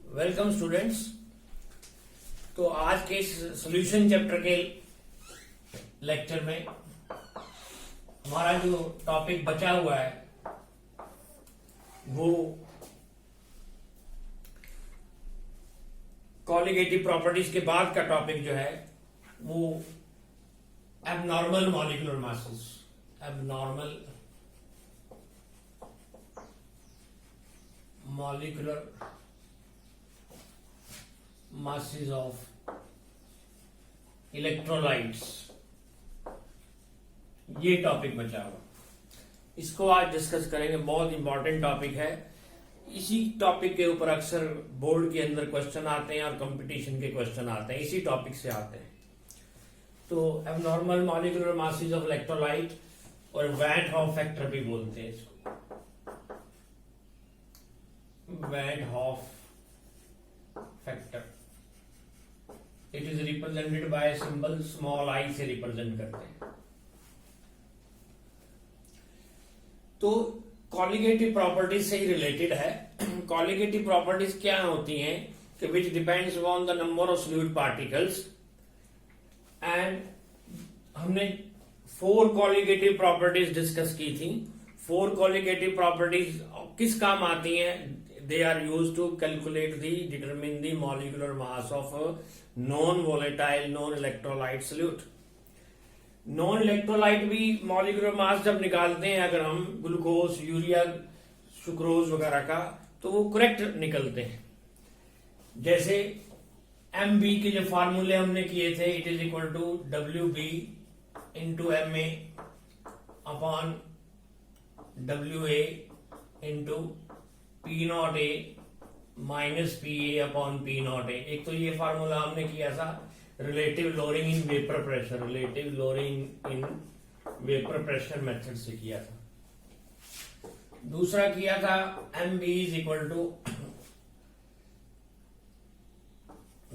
Welcome students. तो आज के सॉल्यूशन चैप्टर के लेक्चर में हमारा जो टॉपिक बचा हुआ है वो कॉलिगेटिव प्रॉपर्टीज के बाद का टॉपिक जो है वो abnormal molecular masses, abnormal molecular masses of electrolytes, ये टॉपिक बचा हुआ, इसको आज डिस्कस करेंगे। बहुत इंपॉर्टेंट टॉपिक है। इसी टॉपिक के ऊपर अक्सर बोर्ड के अंदर क्वेश्चन आते हैं और कंपटीशन के क्वेश्चन आते हैं, इसी टॉपिक से आते हैं। तो abnormal molecular masses of electrolyte और वैन हॉफ फैक्टर भी बोलते हैं इसको, van Hoff factor. It is represented by symbol small i से रिप्रेजेंट करते हैं। तो कॉलिगेटिव प्रॉपर्टीज से ही रिलेटेड है। कॉलिगेटिव प्रॉपर्टीज क्या होती हैं कि which depends on the number of fluid particles, and हमने 4 कॉलिगेटिव प्रॉपर्टीज डिस्कस की थी। 4 कॉलिगेटिव प्रॉपर्टीज किस काम आती हैं? They are used to determine the molecular mass of a non-volatile, non-electrolyte solute. Non-electrolyte भी molecular mass जब निकालते हैं, अगर हम ग्लूकोज, यूरिया, सुक्रोज वगैरह का, तो वो करेक्ट निकलते हैं। जैसे MB के जो फार्मूले हमने किए थे, it is equal to WB into MA upon WA into P0A minus PA upon P0A। एक तो ये फार्मूला हमने किया था relative lowering in vapour pressure, relative lowering in vapour pressure method से किया था। दूसरा किया था MB is equal to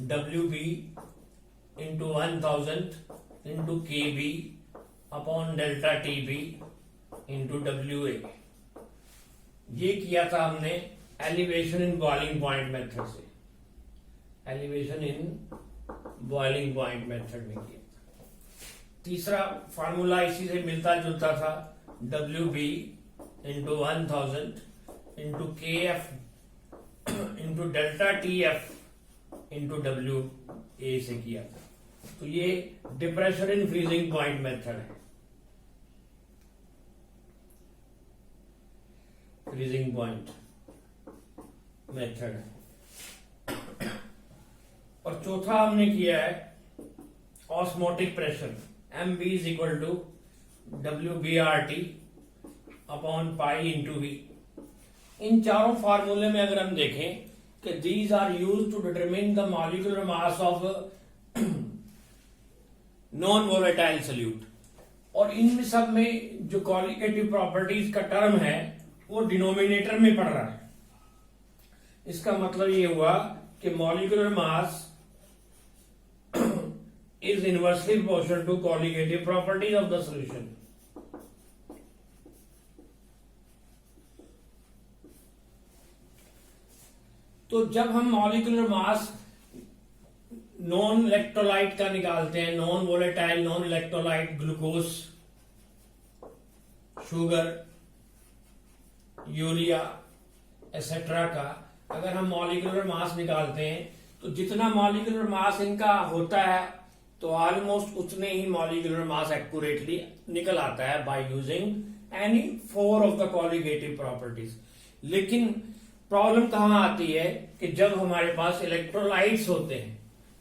WB into 1000 into KB upon delta TB into WA। ये किया था हमने elevation in boiling point method से, elevation in boiling point method में किया था। तीसरा फार्मूला इसी से मिलता जुलता था, WB into 1000 into KF into delta TF into WA से किया था। तो ये depression in freezing point method है, फ्रीजिंग पॉइंट मेथड है। और चौथा हमने किया है osmotic pressure, MB is equal to WBRT upon pi into V। इन चारों फार्मूले में अगर हम देखें कि these are use to determine the molecular mass of non volatile solute, और इन सब में जो कॉलिगेटिव प्रॉपर्टीज का टर्म है वो डिनोमिनेटर में पड़ रहा है। इसका मतलब ये हुआ कि molecular mass is inversely proportional to colligative properties of the solution. तो जब हम मॉलिक्यूलर मास नॉन इलेक्ट्रोलाइट का निकालते हैं, non volatile, non electrolyte, glucose, sugar, urea etcetera का, अगर हम मॉलिक्यूलर मास निकालते हैं तो जितना मॉलिक्यूलर मास इनका होता है तो ऑलमोस्ट उतने ही मॉलिक्यूलर मास एक्यूरेटली निकल आता है by using any 4 of the colligative properties. लेकिन प्रॉब्लम कहां आती है कि जब हमारे पास इलेक्ट्रोलाइट्स होते हैं।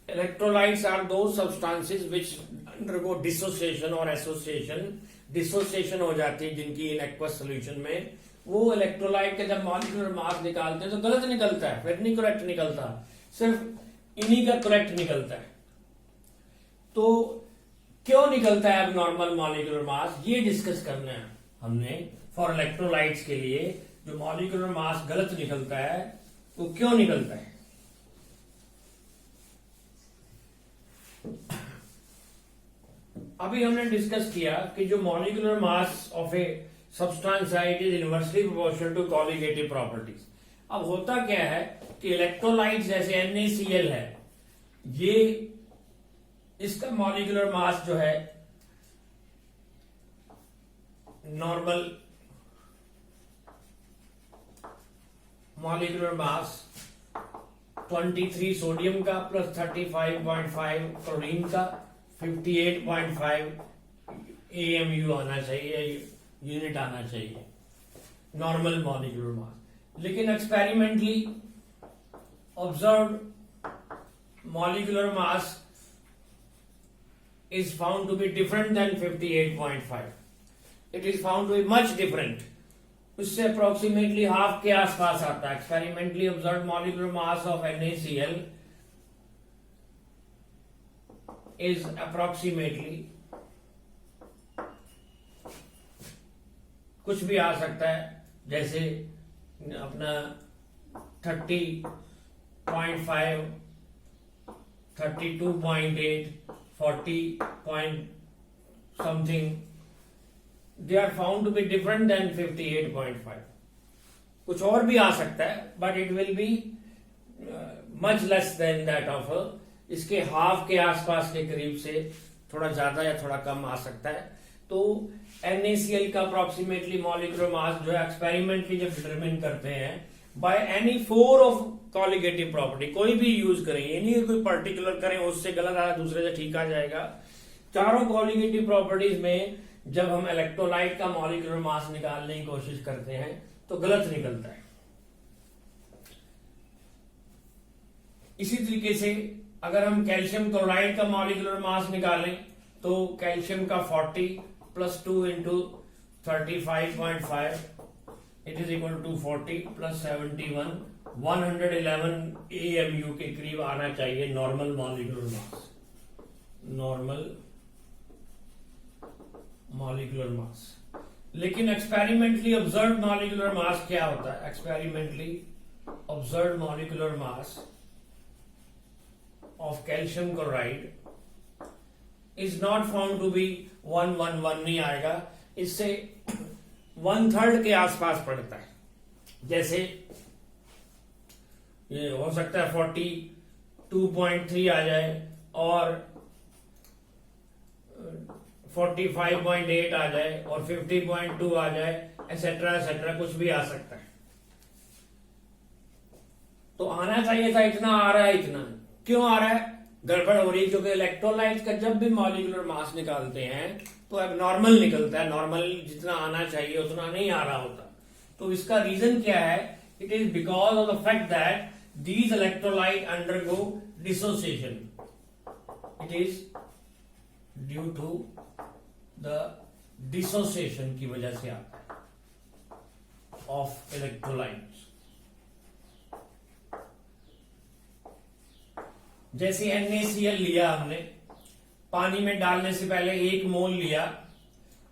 इलेक्ट्रोलाइट्स आर दो सब्सटेंसेस विच अंडरगो डिसोसिएशन और एसोसिएशन। डिसोसिएशन हो जाती है जिनकी इन एक्वस सोल्यूशन में। वो इलेक्ट्रोलाइट के जब मॉलिक्यूलर मास निकालते हैं तो गलत निकलता है, फिर नहीं करेक्ट निकलता, सिर्फ इन्हीं का करेक्ट निकलता है। तो क्यों निकलता है एबनॉर्मल मॉलिक्यूलर मास, ये डिस्कस करना है हमने फॉर इलेक्ट्रोलाइट्स के लिए। जो मॉलिक्यूलर मास गलत निकलता है वो क्यों निकलता है। अभी हमने डिस्कस किया कि जो molecular mass of A substance है, it is inversely proportional to colligative properties। अब होता क्या है कि इलेक्ट्रोलाइट जैसे NaCl है, ये इसका मॉलिक्यूलर मास जो है नॉर्मल मॉलिक्यूलर मास 23 सोडियम का प्लस 35.5 क्लोरीन का 58.5 AMU आना चाहिए, यूनिट आना चाहिए नॉर्मल मॉलिक्यूलर मास। लेकिन experimentally observed molecular mass is found to be different than 58.5. It is found to be much different. उससे अप्रोक्सीमेटली हाफ के आसपास आता है। Experimentally observe molecular mass of NaCl is approximately, कुछ भी आ सकता है, जैसे अपना 30.5, 32.8, 40 point something, they are found to be different than 58.5. कुछ और भी आ सकता है, but it will be much less than that of इसके हाफ के आसपास के करीब से थोड़ा ज्यादा या थोड़ा कम आ सकता है। तो NaCl का अप्रोक्सीमेटली मॉलिक्यूलर मास जो है एक्सपेरिमेंटली जब डिटरमिन करते हैं by any 4 of colligative property, कोई भी यूज करें, ये नहीं कोई पर्टिकुलर करें उससे गलत आया दूसरे से ठीक आ जाएगा। चारों कॉलिगेटिव प्रॉपर्टीज में जब हम इलेक्ट्रोलाइट का मॉलिक्यूलर मास निकालने की कोशिश करते हैं तो गलत निकलता है। इसी तरीके से अगर हम कैल्शियम क्लोराइड का मॉलिक्यूलर मास निकालें तो कैल्शियम का 40 plus 2 into 35.5 it is equal to 40 plus 71 111 AMU के करीब आना चाहिए normal molecular mass, normal molecular mass. लेकिन एक्सपेरिमेंटली ऑब्जर्व मॉलिक्यूलर मास क्या होता है? Experimentally observe molecular mass of calcium chloride is not found to be 111 नहीं आएगा, इससे 1/3 के आसपास पड़ता है। जैसे ये हो सकता है 42.3 आ जाए और 45.8 आ जाए और 50.2 आ जाए, एसेट्रा एसेट्रा, कुछ भी आ सकता है। तो आना चाहिए था इतना, आ रहा है इतना। क्यों आ रहा है? गड़बड़ हो रही है, क्योंकि इलेक्ट्रोलाइट का जब भी मॉलिक्यूलर मास निकालते हैं तो अब नॉर्मल निकलता है, नॉर्मल जितना आना चाहिए उतना नहीं आ रहा होता। तो इसका रीजन क्या है? It is because of the fact that these electrolyte undergo dissociation. It is due to the dissociation की वजह से आता है of electrolytes. जैसे NaCl लिया हमने, पानी में डालने से पहले 1 मोल लिया,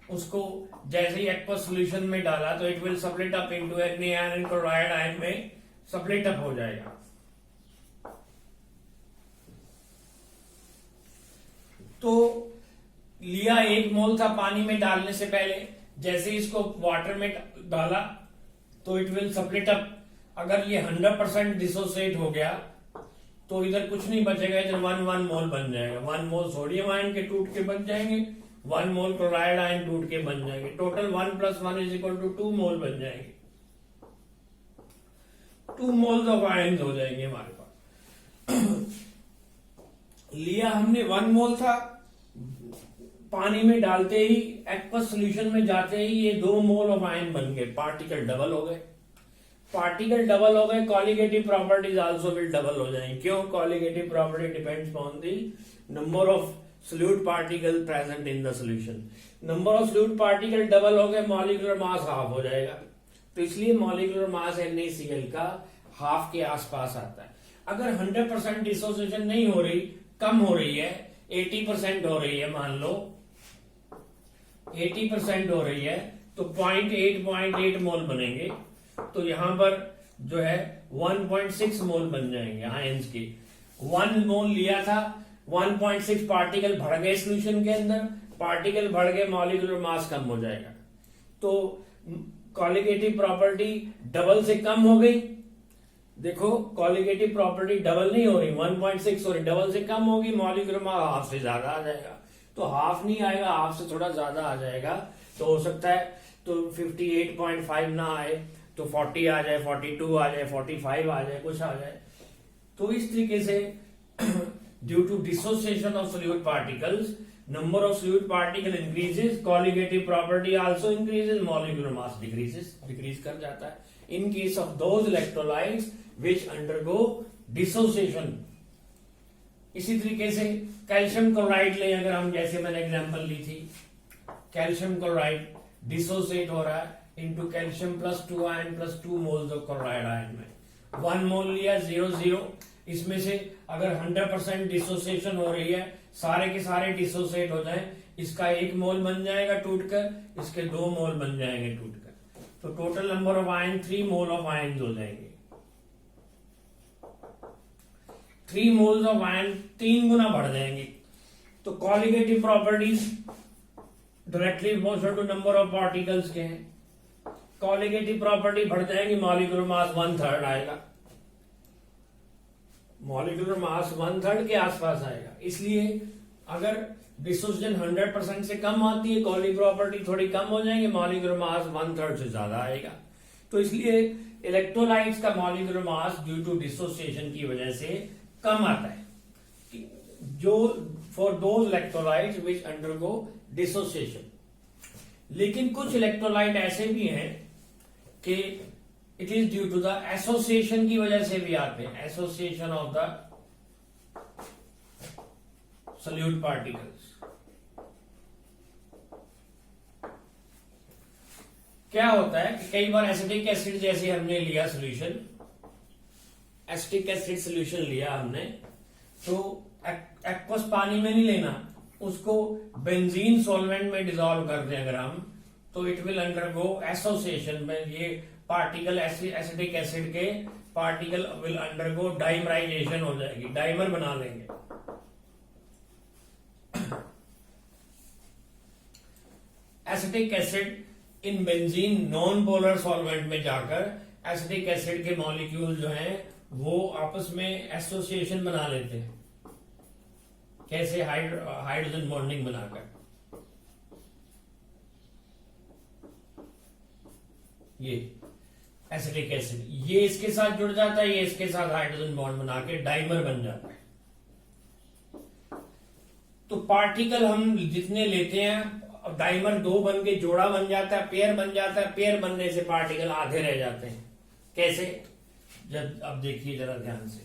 उसको जैसे ही एक्वस सोल्यूशन में डाला तो it will split up into Na ion, chloride ion में स्प्लिट अप हो जाएगा। तो लिया 1 मोल था पानी में डालने से पहले, जैसे इसको वाटर में डाला तो इट विल स्प्लिट अप। अगर ये 100% डिसोसिएट हो गया तो इधर कुछ नहीं बचेगा, इधर 1 मोल बन जाएगा। 1 मोल सोडियम आयन के टूट के बन जाएंगे, 1 मोल क्लोराइड आयन टूट के बन जाएंगे। टोटल 1 + 1 = 2 मोल बन जाएंगे। 2 मोल्स ऑफ आयन हो जाएंगे हमारे पास। लिया हमने 1 मोल था, पानी में डालते ही एक्वस सॉल्यूशन में जाते ही ये 2 मोल ऑफ आयन बन गए, पार्टिकल डबल हो गए। पार्टिकल डबल हो गए, colligative properties also will double हो जाएंगे। क्यों? Colligative property depends on the number of solute particle present in the solution. Number of solute particle double हो गए, मॉलिक्यूलर मास हाफ हो जाएगा। तो इसलिए मॉलिक्यूलर मास NaCl का हाफ के आसपास आता है। अगर 100% डिसोसिएशन नहीं हो रही, कम हो रही है, 80% हो रही है, मान लो 80% हो रही है, तो 0.8 मोल बनेंगे। तो यहां पर जो है 1.6 मोल बन जाएंगे आयंस के। 1 मोल लिया था, 1.6 पार्टिकल भर गए सोल्यूशन के अंदर, पार्टिकल भर गए, मॉलिक्यूलर मास कम हो जाएगा। तो कॉलिगेटिव प्रॉपर्टी डबल से कम हो गई, देखो कॉलिगेटिव प्रॉपर्टी डबल नहीं हो रही, 1.6 हो रही, डबल से कम होगी, मॉलिक्यूलर मास हाफ से ज्यादा आ जाएगा। तो हाफ नहीं आएगा, हाफ से थोड़ा ज्यादा आ जाएगा। तो हो सकता है तो 58.5 ना आए तो 40 आ जाए, 42 आ जाए, 45 आ जाए, कुछ आ जाए। तो इस तरीके से due to dissociation of solute particles, number of solute particle increases, colligative property also increases, molecular mass decrease कर जाता है in case of those electrolytes which undergo dissociation। इसी तरीके से कैल्शियम क्लोराइड ले, अगर हम जैसे मैंने एग्जांपल ली थी, कैल्शियम क्लोराइड डिसोसिएट हो रहा है into calcium +2 ion +2 moles of chloride ion में 1 मोल लिया 0 इसमें से अगर 100% डिसोसिएशन हो रही है, सारे के सारे डिसोसिएट हो जाएं, इसका 1 मोल बन जाएगा टूटकर, इसके 2 मोल बन जाएंगे टूटकर, तो total number of ion 3 mole of ion हो जाएंगे। 3 मोल्स ऑफ आयन 3 गुना बढ़ जाएंगे। तो colligative properties directly proportional to number of particles के हैं। कॉलिगेटिव प्रॉपर्टी बढ़ जाएंगी, मॉलिक्यूलर मास 1/3 आएगा, मॉलिक्यूलर मास 1/3 के आसपास आएगा। इसलिए अगर डिसोसिएशन 100% से कम आती है, कॉली प्रॉपर्टी थोड़ी कम हो जाएंगे, मॉलिक्यूलर मास 1/3 से ज्यादा आएगा। तो इसलिए इलेक्ट्रोलाइट्स का molecular mass due to dissociation की वजह से कम आता है, जो for those electrolytes which undergo dissociation. लेकिन कुछ इलेक्ट्रोलाइट ऐसे भी हैं कि it is due to the association की वजह से भी आते हैं, association of the solute particles. क्या होता है कि कई बार एसिटिक एसिड जैसे हमने लिया सोल्यूशन, एसिटिक एसिड सोल्यूशन लिया हमने, तो एक्वस पानी में नहीं लेना, उसको बेंजीन सॉल्वेंट में डिसॉल्व कर दें अगर हम, तो इट विल अंडरगो एसोसिएशन में, ये पार्टिकल एसिटिक एसिड के पार्टिकल विल अंडरगो डाइमराइजेशन हो जाएगी, डाइमर बना लेंगे। Acetic acid in benzene non polar solvent में जाकर एसिटिक एसिड के मॉलिक्यूल जो हैं वो आपस में एसोसिएशन बना लेते हैं। कैसे? हाइड्रोजन बॉन्डिंग बनाकर। ये एसिटिक एसिड ये इसके साथ जुड़ जाता है, ये इसके साथ हाइड्रोजन बॉन्ड बना के डाइमर बन जाता है। तो पार्टिकल हम जितने लेते हैं, डाइमर 2 बन के जोड़ा बन जाता है, पेयर बन जाता है, पेयर बनने से पार्टिकल आधे रह जाते हैं। कैसे? जब अब देखिए जरा ध्यान से,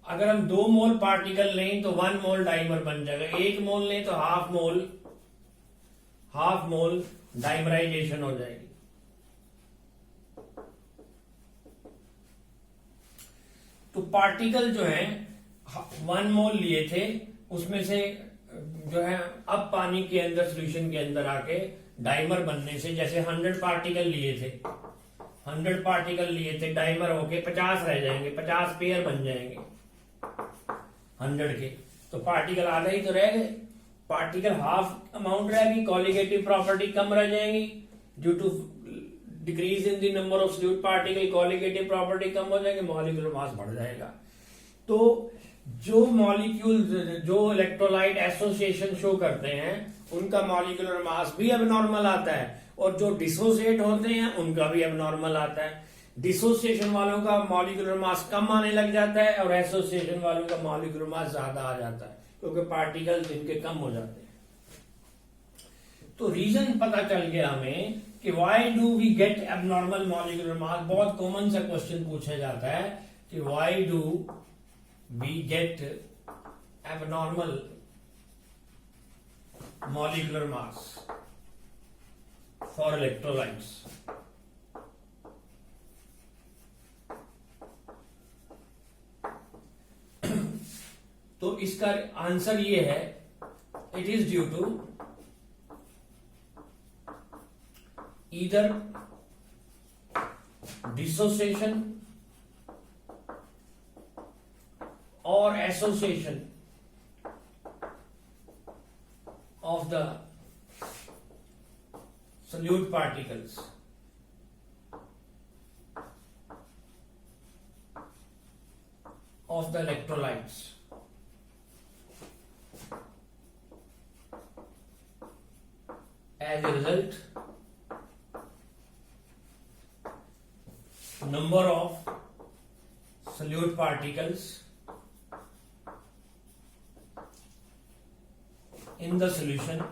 अगर हम 2 मोल पार्टिकल लें तो 1 मोल डाइमर बन जाएगा, 1 मोल लें तो हाफ मोल डाइमराइजेशन हो जाएगी। तो पार्टिकल जो है 1 मोल लिए थे, उसमें से जो है अब पानी के अंदर सोल्यूशन के अंदर आके डाइमर बनने से, जैसे 100 पार्टिकल लिए थे डाइमर होके 50 रह जाएंगे, 50 पेयर बन जाएंगे 100 के, तो पार्टिकल आधा ही तो रह गए, पार्टिकल हाफ अमाउंट रहेगी, कॉलिगेटिव प्रॉपर्टी कम रह जाएंगी due to decrease in the number of solute particle, colligative property कम हो जाएगी, मॉलिक्यूलर मास बढ़ जाएगा। तो जो मॉलिक्यूल जो इलेक्ट्रोलाइट एसोसिएशन शो करते हैं उनका मॉलिक्यूलर मास भी एबनॉर्मल आता है, और जो डिसोसिएट होते हैं उनका भी एबनॉर्मल आता है। डिसोसिएशन वालों का मॉलिक्यूलर मास कम आने लग जाता है और एसोसिएशन वालों का मॉलिक्यूलर मास ज्यादा आ जाता है, क्योंकि पार्टिकल्स इनके कम हो जाते हैं। तो रीजन पता चल गया हमें कि why do we get abnormal molecular mass. बहुत कॉमन सा क्वेश्चन पूछा जाता है कि why do we get abnormal molecular mass for electrolytes. तो इसका आंसर ये है, it is due to either dissociation or association of the solute particles of the electrolytes. As a result, number of solute particles in the solution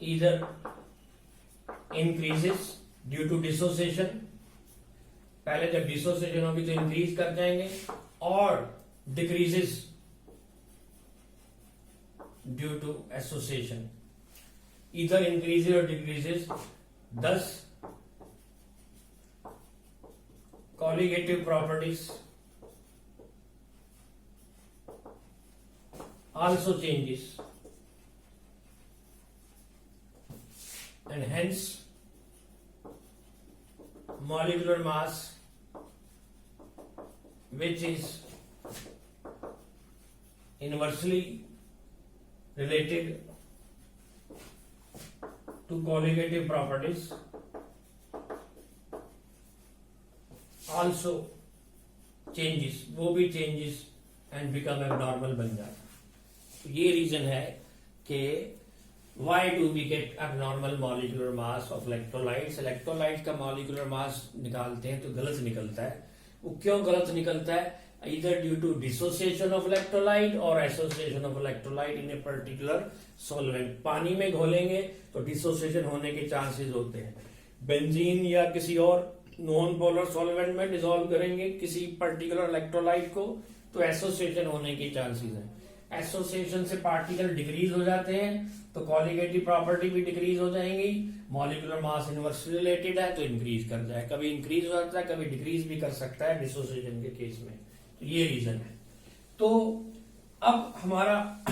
either increases due to dissociation, पहले जब dissociation होगी तो increase कर जाएंगे, और decreases due to association, इधर increases और decreases. Thus colligative properties also changes, and hence molecular mass, which is inversely related to colligative properties, also changes, वो भी changes and become abnormal बन जाता. तो ये रीजन है कि why do we get abnormal molecular mass of electrolytes. Electrolyte का molecular mass निकालते हैं तो गलत निकलता है. वो क्यों गलत निकलता है? either due to dissociation of electrolyte or association of electrolyte in a particular solvent. पानी में घोलेंगे तो डिसोसिएशन होने के चांसेस होते हैं. बेंजीन या किसी और नॉन पोलर सॉल्वेंट में डिसॉल्व करेंगे किसी पर्टिकुलर इलेक्ट्रोलाइट को तो एसोसिएशन होने के चांसेस हैं. एसोसिएशन से पार्टिकल डिक्रीज हो जाते हैं तो कॉलिगेटिव प्रॉपर्टी भी डिक्रीज हो जाएंगी. मॉलिक्यूलर मास इनवर्सली रिलेटेड है तो इंक्रीज कर जाए, कभी इंक्रीज हो जाता है कभी डिक्रीज भी कर सकता है डिसोसिएशन के केस में. तो ये रीजन है. तो अब हमारा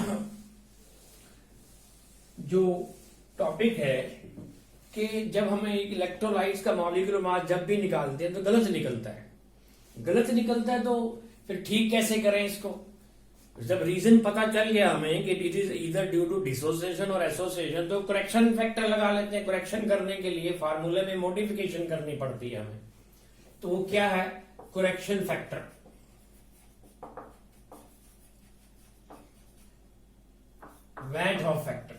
जो टॉपिक है कि जब हमें इलेक्ट्रोलाइट्स का मॉलिक्यूलर मास जब भी निकालते हैं तो गलत निकलता है. गलत निकलता है तो फिर ठीक कैसे करें इसको? जब रीजन पता चल गया हमें कि इट इज इधर ड्यू टू डिसोसिएशन और एसोसिएशन, तो करेक्शन फैक्टर लगा लेते हैं. करेक्शन करने के लिए फार्मूले में मॉडिफिकेशन करनी पड़ती है हमें. तो वो क्या है? Correction factor. Van Hoff factor.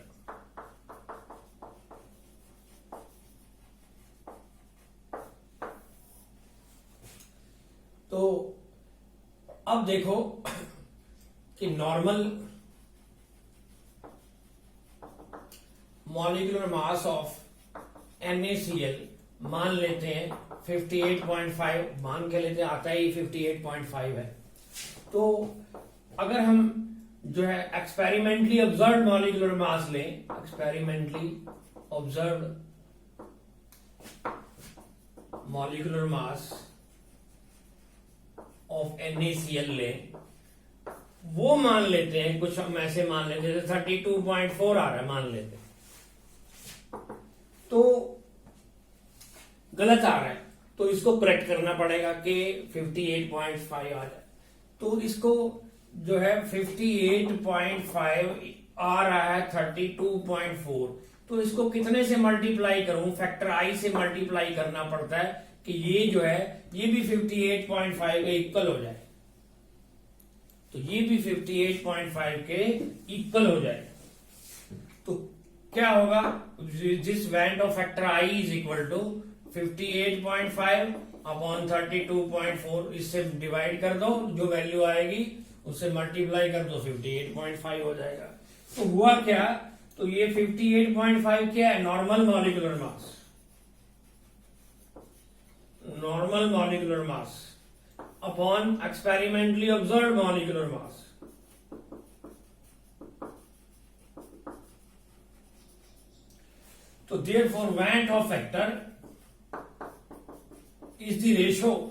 तो अब देखो कि normal molecular mass of NaCl मान लेते हैं 58.5 मान के लेते हैं, आता ही 58.5 है. तो अगर हम जो है एक्सपेरिमेंटली ऑब्जर्व मॉलिक्यूलर मास लें, experimentally observe molecular mass of NaCl लें, वो मान लेते हैं कुछ हम ऐसे मान लेते हैं 32.4 आ रहा है मान लेते हैं, तो गलत आ रहा है तो इसको करेक्ट करना पड़ेगा कि 58.5 आ जाए. तो इसको जो है 58.5 आ रहा है 32.4, तो इसको कितने से मल्टीप्लाई करूं? फैक्टर आई से मल्टीप्लाई करना पड़ता है कि ये जो है ये भी 58.5 के इक्वल हो जाए. तो ये भी 58.5 के इक्वल हो जाए. तो क्या होगा? जिस value of factor i is equal to 58.5 upon 32.4, इससे डिवाइड कर दो, जो वैल्यू आएगी उससे मल्टीप्लाई कर दो, 58.5 हो जाएगा. तो हुआ क्या? तो ये 58.5 क्या है? Normal molecular mass. Normal molecular mass upon experimentally observed molecular mass. So therefore Van't Hoff factor is the ratio.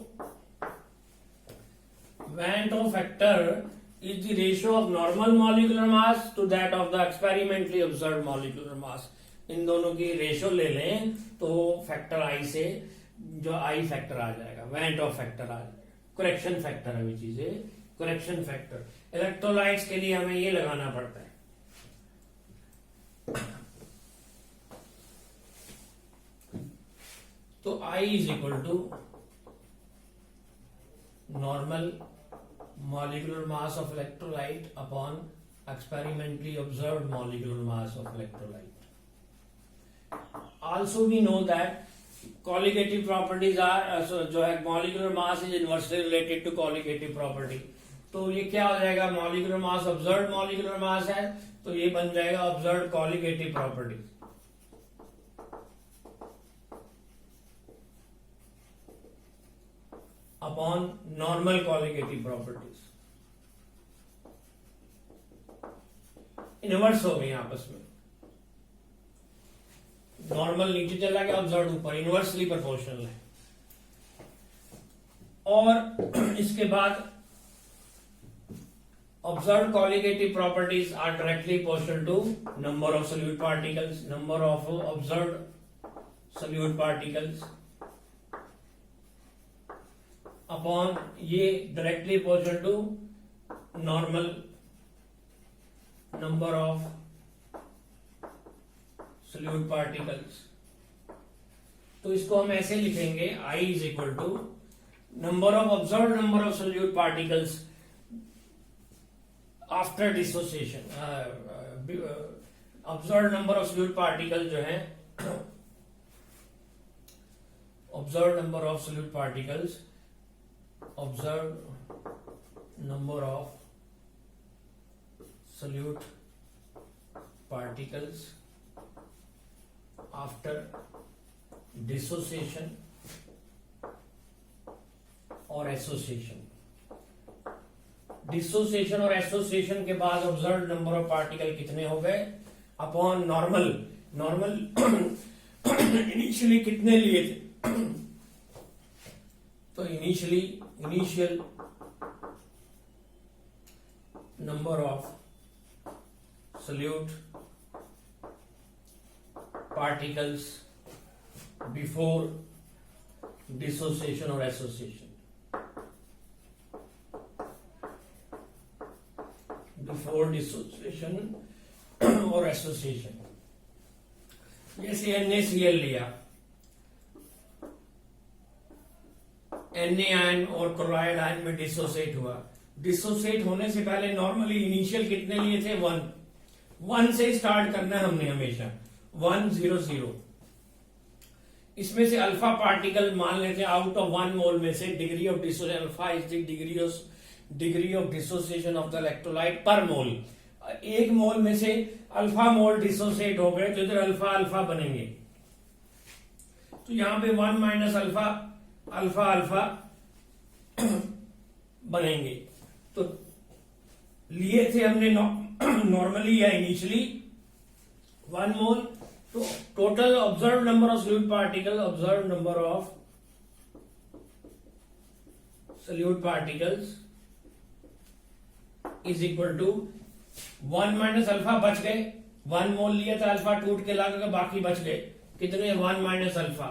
Van't Hoff factor is the ratio of normal molecular mass to that of the experimentally observed molecular mass. इन दोनों की ratio ले लें तो factor I से जो आई factor आ जाएगा, Van't Hoff factor आ जाएगा. Correction factor है, चीज है करेक्शन फैक्टर. इलेक्ट्रोलाइट्स के लिए हमें ये लगाना पड़ता है. तो I is equal to normal molecular mass of electrolyte upon experimentally observed molecular mass of electrolyte. Also we know that colligative properties are जो है molecular mass is inversely related to colligative property. तो ये क्या हो जाएगा, molecular mass observed molecular mass है तो ये बन जाएगा observed colligative property upon normal colligative properties. Inverse हो गई आपस में, नॉर्मल नीचे चला गया, ऑब्जर्व ऊपर, इनवर्सली प्रोपोर्शनल है. और इसके बाद observe colligative properties are directly proportional to number of solute particles, number of observe solute particles upon ये directly proportional to normal number of solute particles. तो इसको हम ऐसे लिखेंगे, I is equal to observed number of solute particles after dissociation. observed number of solute particles जो है observed number of solute particles, observed number of solute particles after dissociation और association. Dissociation और association के बाद observed number of particle कितने हो गए upon normal initially कितने लिए थे, तो initial number of solute particles before dissociation or association. Before dissociation or association. जैसे NaCl लिया, Na आयन और क्लोराइड आयन में डिसोसिएट हुआ. डिसोसिएट होने से पहले नॉर्मली इनिशियल कितने लिए थे, 1 से स्टार्ट करना है हमने हमेशा, 1 0 0. इसमें से अल्फा पार्टिकल मान लेते हैं आउट ऑफ 1 मोल में से degree of dissociation, alpha is the degree of dissociation of the electrolyte पर मोल. 1 मोल में से अल्फा मोल डिसोसिएट हो गए तो इधर अल्फा अल्फा बनेंगे. तो यहां पे 1 माइनस अल्फा अल्फा अल्फा बनेंगे. तो लिए थे हमने नॉर्मली या इनिशियली 1 मोल. तो total observe number of solute particle, observe number of solute particles is equal to 1 minus alpha, बच गए 1 मोल लिया था, अल्फा टूट के लगा, बाकी बच गए कितने, 1 माइनस अल्फा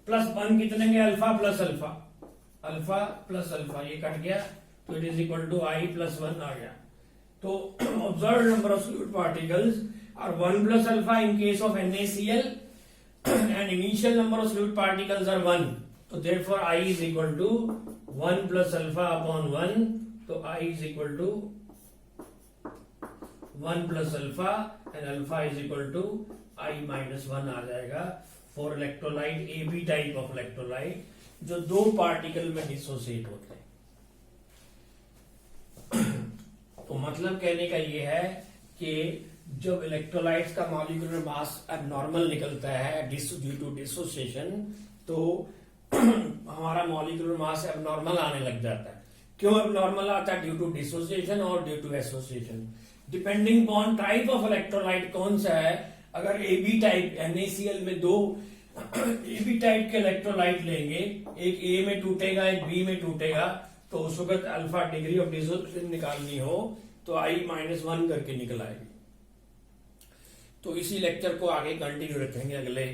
प्लस 1 कितने गए, alpha plus alpha, alpha plus alpha, ये कट गया तो it is equal to I plus 1 आ गया. तो observed number of solute particles are 1 plus alpha in case of NaCl and initial number of solute particles are 1. So therefore I is equal to 1 plus alpha upon 1. So I is equal to 1 plus alpha and alpha is equal to I minus 1 आ जाएगा for electrolyte, AB type of electrolyte जो 2 particle में dissociate होते हैं. तो मतलब कहने का ये है कि जब इलेक्ट्रोलाइट्स का मॉलिक्यूलर मास एबनॉर्मल निकलता है ड्यू टू डिसोसिएशन, तो हमारा मॉलिक्यूलर मास एबनॉर्मल आने लग जाता है. क्यों एबनॉर्मल आता है, ड्यू टू डिसोसिएशन और due to association, depending upon type of electrolyte कौन सा है. अगर AB टाइप NaCl में 2 AB टाइप के इलेक्ट्रोलाइट लेंगे, एक A में टूटेगा एक B में टूटेगा, तो उस वक्त अल्फा डिग्री ऑफ डिसोसिएशन निकालनी हो तो I माइनस 1 करके निकल आएगी. तो इसी लेक्चर को आगे कंटिन्यू रखेंगे, अगले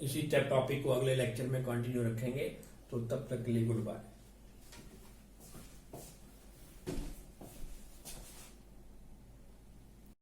इसी टॉपिक को अगले लेक्चर में कंटिन्यू रखेंगे. तो तब तक के लिए गुड बाय.